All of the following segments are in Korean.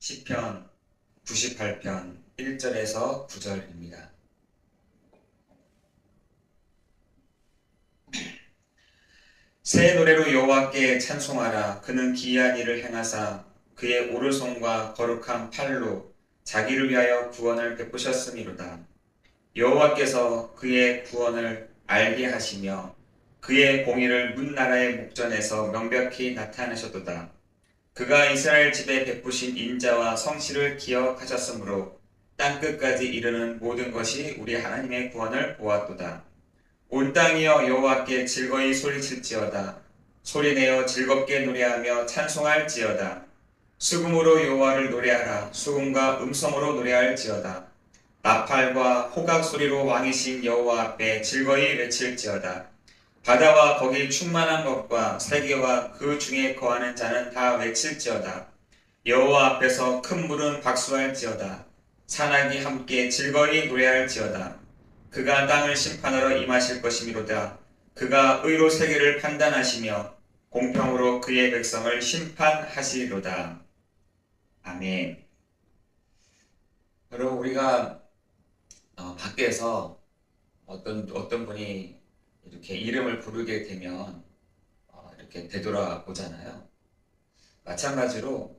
시편 98편 1절에서 9절입니다. 새 노래로 여호와께 찬송하라. 그는 기이한 일을 행하사 그의 오르손과 거룩한 팔로 자기를 위하여 구원을 베푸셨음이로다. 여호와께서 그의 구원을 알게 하시며 그의 공의를 문 나라의 목전에서 명백히 나타내셨도다. 그가 이스라엘 집에 베푸신 인자와 성실을 기억하셨으므로 땅끝까지 이르는 모든 것이 우리 하나님의 구원을 보았도다. 온 땅이여 여호와께 즐거이 소리칠지어다. 소리내어 즐겁게 노래하며 찬송할지어다. 수금으로 여호와를 노래하라. 수금과 음성으로 노래할지어다. 나팔과 호각 소리로 왕이신 여호와 앞에 즐거이 외칠지어다. 바다와 거기 충만한 것과 세계와 그 중에 거하는 자는 다 외칠지어다. 여호와 앞에서 큰 물은 박수할지어다. 산악이 함께 즐거이 노래할지어다. 그가 땅을 심판하러 임하실 것이미로다. 그가 의로 세계를 판단하시며 공평으로 그의 백성을 심판하시리로다. 아멘. 여러분, 우리가 밖에서 어떤 분이 이렇게 이름을 부르게 되면 이렇게 되돌아보잖아요. 마찬가지로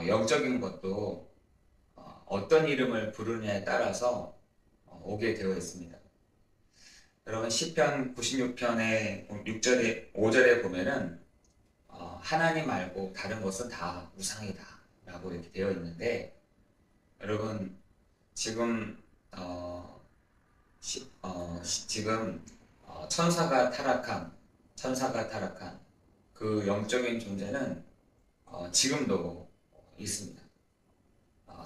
영적인 것도 어떤 이름을 부르느냐에 따라서 오게 되어 있습니다. 여러분, 시편 96편의 6절에 5절에 보면은 하나님 말고 다른 것은 다 우상이다 라고 이렇게 되어 있는데, 여러분 지금 지금 천사가 타락한 그 영적인 존재는 지금도 있습니다.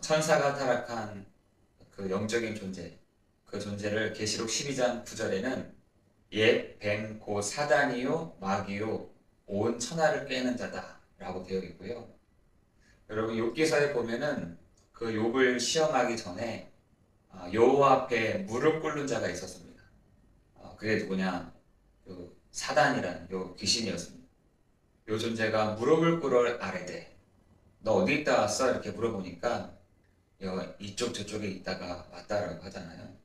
천사가 타락한 그 영적인 존재, 그 존재를 계시록 12장 9절에는 옛 뱀 곧 사단이요 마귀요 온 천하를 꿰는 자다 라고 되어 있고요. 여러분, 욥기서에 보면은 그 욥을 시험하기 전에 여호와 앞에 무릎 꿇는 자가 있었습니다. 그게 누구냐? 그 사단이라는 요 귀신이었습니다. 요 존재가 무릎을 꿇어 아뢰되 너 어디 있다 왔어? 이렇게 물어보니까 이쪽 저쪽에 있다가 왔다라고 하잖아요.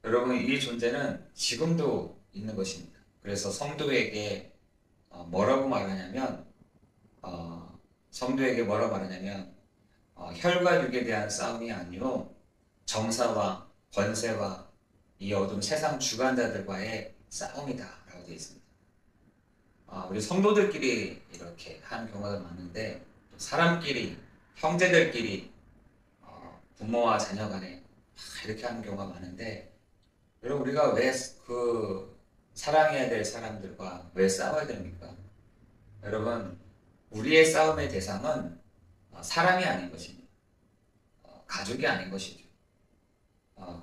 여러분, 이 존재는 지금도 있는 것입니다. 그래서 성도에게 뭐라고 말하냐면 혈과 육에 대한 싸움이 아니요 정사와 권세와 이 어둠 세상 주관자들과의 싸움이다 라고 되어 있습니다. 우리 성도들끼리 이렇게 하는 경우가 많은데, 사람끼리, 형제들끼리, 부모와 자녀 간에 이렇게 하는 경우가 많은데, 여러분, 우리가 왜 그 사랑해야 될 사람들과 왜 싸워야 됩니까? 여러분, 우리의 싸움의 대상은 사람이 아닌 것입니다. 가족이 아닌 것이죠.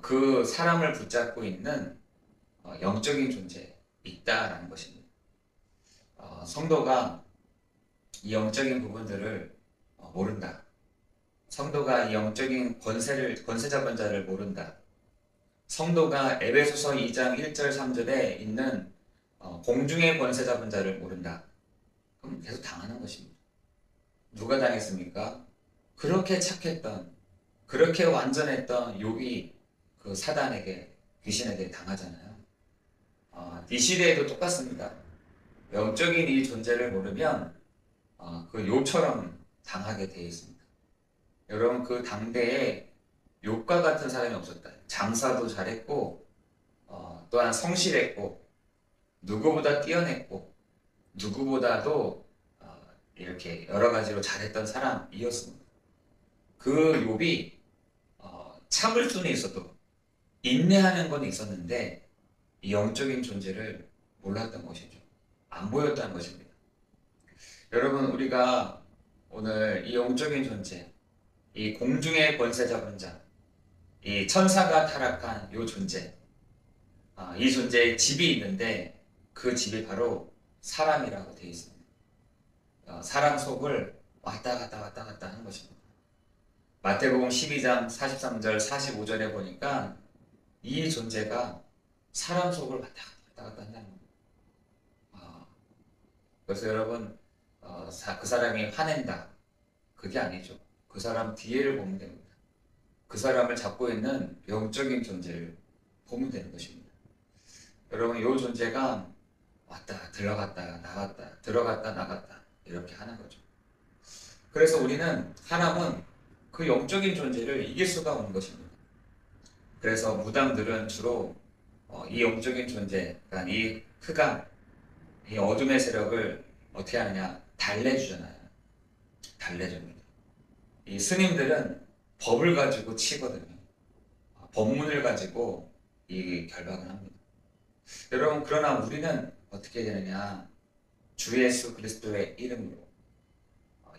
그 사람을 붙잡고 있는 영적인 존재 있다라는 것입니다. 성도가 이 영적인 부분들을 모른다. 성도가 이 영적인 권세 잡은 자를 모른다. 성도가 에베소서 2장 1절 3절에 있는 공중의 권세 잡은 자를 모른다. 그럼 계속 당하는 것입니다. 누가 당했습니까? 그렇게 착했던, 그렇게 완전했던 욥이 그 사단에게, 귀신에게 당하잖아요. 이 시대에도 똑같습니다. 영적인 이 존재를 모르면 그 욥처럼 당하게 되어 있습니다. 여러분, 그 당대에 욥과 같은 사람이 없었다. 장사도 잘했고 또한 성실했고 누구보다 뛰어냈고 누구보다도 이렇게 여러 가지로 잘했던 사람이었습니다. 그 욥이 참을 수는 있어도 인내하는 건 있었는데 이 영적인 존재를 몰랐던 것이죠. 안 보였다는 것입니다. 여러분, 우리가 오늘 이 영적인 존재, 이 공중의 권세 잡은 자, 이 천사가 타락한 이 존재, 이 존재의 집이 있는데 그 집이 바로 사람이라고 되어 있습니다. 사람 속을 왔다 갔다 하는 것입니다. 마태복음 12장 43절 45절에 보니까 이 존재가 사람 속을 왔다 갔다 한다는 겁니다. 그래서 여러분, 그 사람이 화낸다, 그게 아니죠. 그 사람 뒤에를 보면 됩니다. 그 사람을 잡고 있는 영적인 존재를 보면 되는 것입니다. 여러분, 이 존재가 왔다 들어갔다 나갔다 들어갔다 나갔다 이렇게 하는 거죠. 그래서 우리는 사람은 그 영적인 존재를 이길 수가 없는 것입니다. 그래서 무당들은 주로 이 영적인 존재, 그러니까 이 흑암, 이 어둠의 세력을 어떻게 하느냐? 달래주잖아요. 달래줍니다. 이 스님들은 법을 가지고 치거든요. 법문을 가지고 이 결박을 합니다. 여러분, 그러나 우리는 어떻게 되느냐? 주 예수 그리스도의 이름으로,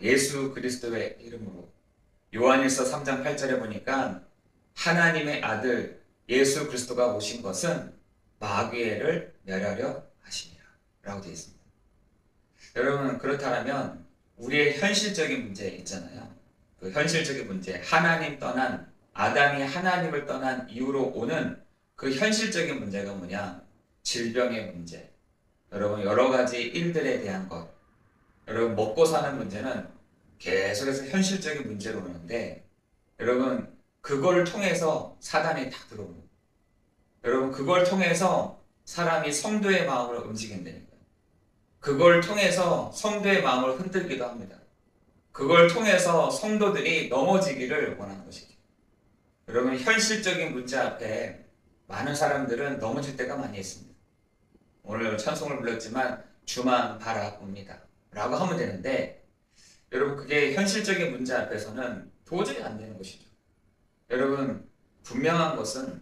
예수 그리스도의 이름으로, 요한일서 3장 8절에 보니까 하나님의 아들 예수 그리스도가 오신 것은 마귀를 멸하려 하시니라 라고 되어 있습니다. 여러분, 그렇다면 우리의 현실적인 문제 있잖아요. 그 현실적인 문제, 하나님 떠난, 아담이 하나님을 떠난 이후로 오는 그 현실적인 문제가 뭐냐? 질병의 문제. 여러분, 여러 가지 일들에 대한 것. 여러분, 먹고 사는 문제는 계속해서 현실적인 문제로 오는데, 여러분, 그걸 통해서 사단이 다 들어옵니다. 여러분, 그걸 통해서 사람이 성도의 마음을 움직인다니까요. 그걸 통해서 성도의 마음을 흔들기도 합니다. 그걸 통해서 성도들이 넘어지기를 원하는 것이죠. 여러분, 현실적인 문제 앞에 많은 사람들은 넘어질 때가 많이 있습니다. 오늘 찬송을 불렀지만 주만 바라봅니다 라고 하면 되는데, 여러분, 그게 현실적인 문제 앞에서는 도저히 안 되는 것이죠. 여러분, 분명한 것은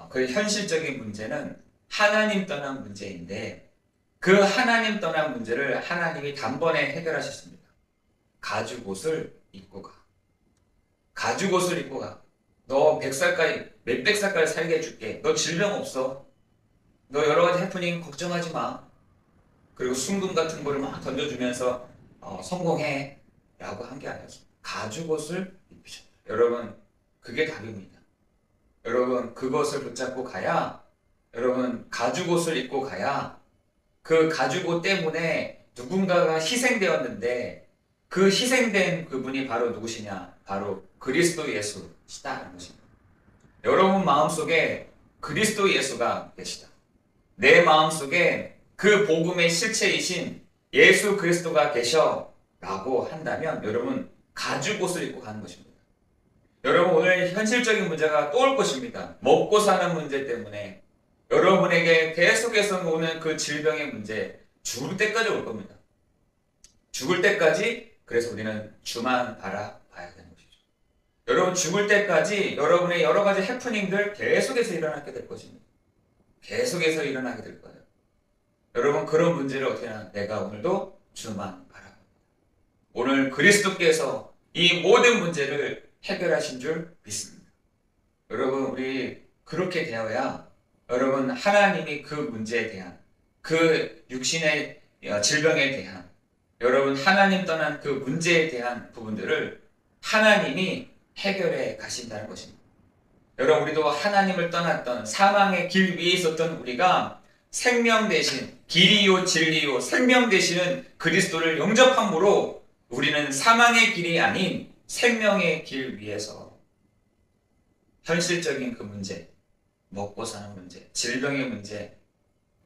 그 현실적인 문제는 하나님 떠난 문제인데, 그 하나님 떠난 문제를 하나님이 단번에 해결하셨습니다. 가죽옷을 입고 가. 가죽옷을 입고 가. 너 100살까지, 몇백 살까지 살게 해줄게. 너 질병 없어. 너 여러 가지 해프닝 걱정하지 마. 그리고 순금 같은 거를 막 던져주면서 성공해 라고 한 게 아니었어. 가죽옷을 입히셨다. 여러분, 그게 답입니다. 여러분, 그것을 붙잡고 가야, 여러분, 가죽옷을 입고 가야 그 가죽옷 때문에 누군가가 희생되었는데, 그 희생된 그분이 바로 누구시냐? 바로 그리스도 예수시다는 것입니다. 여러분 마음속에 그리스도 예수가 계시다. 내 마음속에 그 복음의 실체이신 예수 그리스도가 계셔 라고 한다면 여러분 가죽옷을 입고 가는 것입니다. 여러분, 오늘 현실적인 문제가 또 올 것입니다. 먹고 사는 문제 때문에 여러분에게 계속해서 오는 그 질병의 문제, 죽을 때까지 올 겁니다. 죽을 때까지. 그래서 우리는 주만 바라봐야 되는 것이죠. 여러분, 죽을 때까지 여러분의 여러 가지 해프닝들 계속해서 일어나게 될 것입니다. 계속해서 일어나게 될 거예요. 여러분, 그런 문제를 어떻게 하나? 내가 오늘도 주만 바라봅니다. 오늘 그리스도께서 이 모든 문제를 해결하신 줄 믿습니다. 여러분, 우리 그렇게 되어야 여러분 하나님이 그 문제에 대한, 그 육신의 질병에 대한, 여러분 하나님 떠난 그 문제에 대한 부분들을 하나님이 해결해 가신다는 것입니다. 여러분, 우리도 하나님을 떠났던 사망의 길 위에 있었던 우리가 생명 대신, 길이요 진리요 생명 되시는 그리스도를 영접함으로 우리는 사망의 길이 아닌 생명의 길 위에서 현실적인 그 문제, 먹고 사는 문제, 질병의 문제,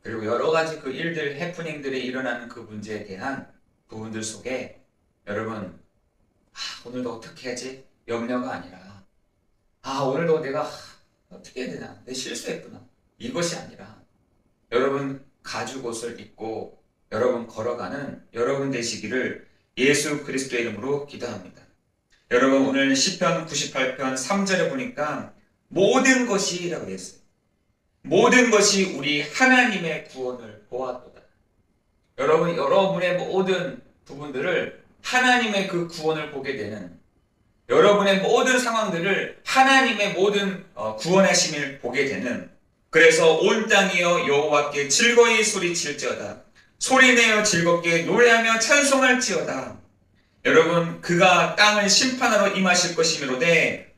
그리고 여러 가지 그 일들, 해프닝들이 일어나는 그 문제에 대한 부분들 속에 여러분, 오늘도 어떻게 하지? 염려가 아니라, 오늘도 내가 어떻게 해야 되나? 내 실수했구나. 이것이 아니라 여러분 가죽옷을 입고 여러분 걸어가는 여러분 되시기를 예수 그리스도의 이름으로 기도합니다. 여러분, 오늘 시편 98편 3절에 보니까 모든 것이 라고 했어요. 모든 것이 우리 하나님의 구원을 보았도다. 여러분, 여러분의 모든 부분들을 하나님의 그 구원을 보게 되는, 여러분의 모든 상황들을 하나님의 모든 구원하심을 보게 되는, 그래서 온 땅이여 여호와께 즐거이 소리칠지어다. 소리내어 즐겁게 노래하며 찬송할지어다. 여러분, 그가 땅을 심판하러 임하실 것이므로되,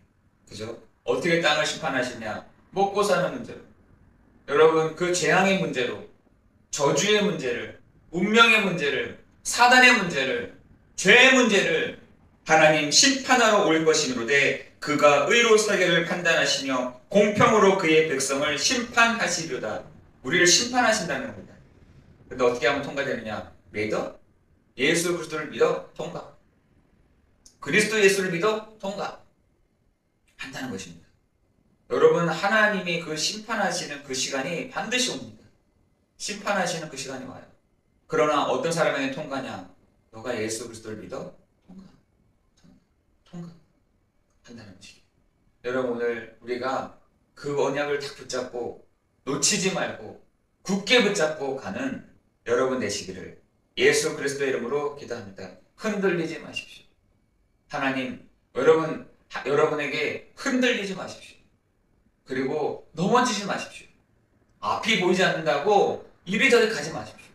그죠? 어떻게 땅을 심판하시냐? 먹고 사는 문제로. 여러분, 그 재앙의 문제로, 저주의 문제를, 운명의 문제를, 사단의 문제를, 죄의 문제를 하나님 심판하러 올 것이므로되 그가 의로 설계를 판단하시며 공평으로 그의 백성을 심판하시려다. 우리를 심판하신다는 겁니다. 근데 어떻게 하면 통과되느냐? 믿어? 예수 그리스도를 믿어? 통과. 그리스도 예수를 믿어? 통과. 한다는 것입니다. 여러분, 하나님이 그 심판하시는 그 시간이 반드시 옵니다. 심판하시는 그 시간이 와요. 그러나 어떤 사람에게 통과냐? 너가 예수 그리스도를 믿어? 통과. 한다는 것이죠. 여러분, 오늘 우리가 그 언약을 딱 붙잡고 놓치지 말고 굳게 붙잡고 가는 여러분 되시기를 예수 그리스도의 이름으로 기도합니다. 흔들리지 마십시오. 하나님, 여러분에게 흔들리지 마십시오. 그리고 넘어지지 마십시오. 앞이 보이지 않는다고 이리저리 가지 마십시오.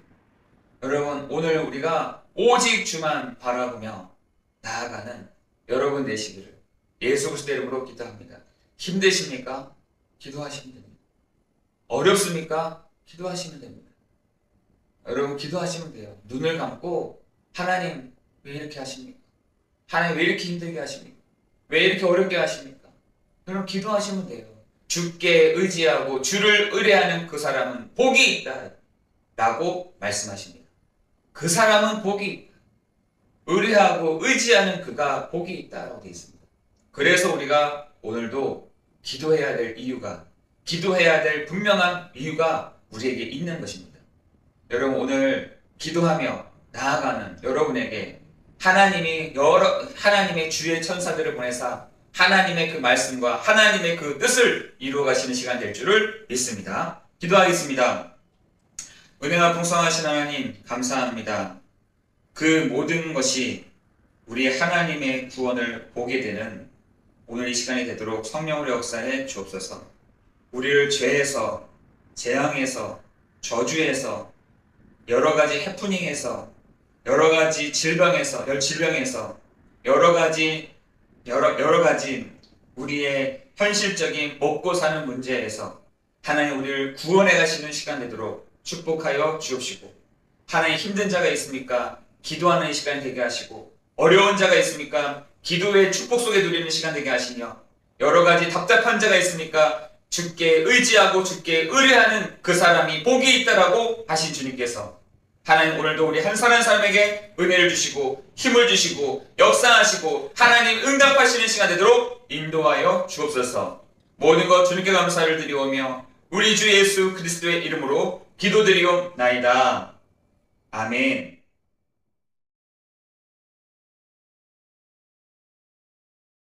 여러분, 오늘 우리가 오직 주만 바라보며 나아가는 여러분 되시기를 예수 그리스도의 이름으로 기도합니다. 힘드십니까? 기도하시면 됩니다. 어렵습니까? 기도하시면 됩니다. 여러분, 기도하시면 돼요. 눈을 감고 하나님 왜 이렇게 하십니까? 하나님 왜 이렇게 힘들게 하십니까? 왜 이렇게 어렵게 하십니까? 여러분, 기도하시면 돼요. 주께 의지하고 주를 의뢰하는 그 사람은 복이 있다 라고 말씀하십니다. 그 사람은 복이 있다. 의뢰하고 의지하는 그가 복이 있다라고 되어 있습니다. 그래서 우리가 오늘도 기도해야 될 이유가, 기도해야 될 분명한 이유가 우리에게 있는 것입니다. 여러분, 오늘 기도하며 나아가는 여러분에게 하나님의 주의 천사들을 보내사 하나님의 그 말씀과 하나님의 그 뜻을 이루어 가시는 시간 될 줄을 믿습니다. 기도하겠습니다. 은혜가 풍성하신 하나님, 감사합니다. 그 모든 것이 우리 하나님의 구원을 보게 되는 오늘 이 시간이 되도록 성령으로 역사해 주옵소서. 우리를 죄에서, 재앙에서, 저주에서, 여러 가지 해프닝에서, 여러 가지 질병에서, 여러 가지 우리의 현실적인 먹고 사는 문제에서 하나님 우리를 구원해 가시는 시간 되도록 축복하여 주옵시고, 하나님 힘든 자가 있습니까? 기도하는 시간 되게 하시고, 어려운 자가 있습니까? 기도의 축복 속에 누리는 시간 되게 하시며, 여러 가지 답답한 자가 있습니까? 주께 의지하고 주께 의뢰하는 그 사람이 복이 있다라고 하신 주님께서 하나님 오늘도 우리 한 사람 한 사람에게 은혜를 주시고 힘을 주시고 역사하시고 하나님 응답하시는 시간 되도록 인도하여 주옵소서. 모든 것 주님께 감사를 드리오며 우리 주 예수 그리스도의 이름으로 기도드리옵나이다. 아멘.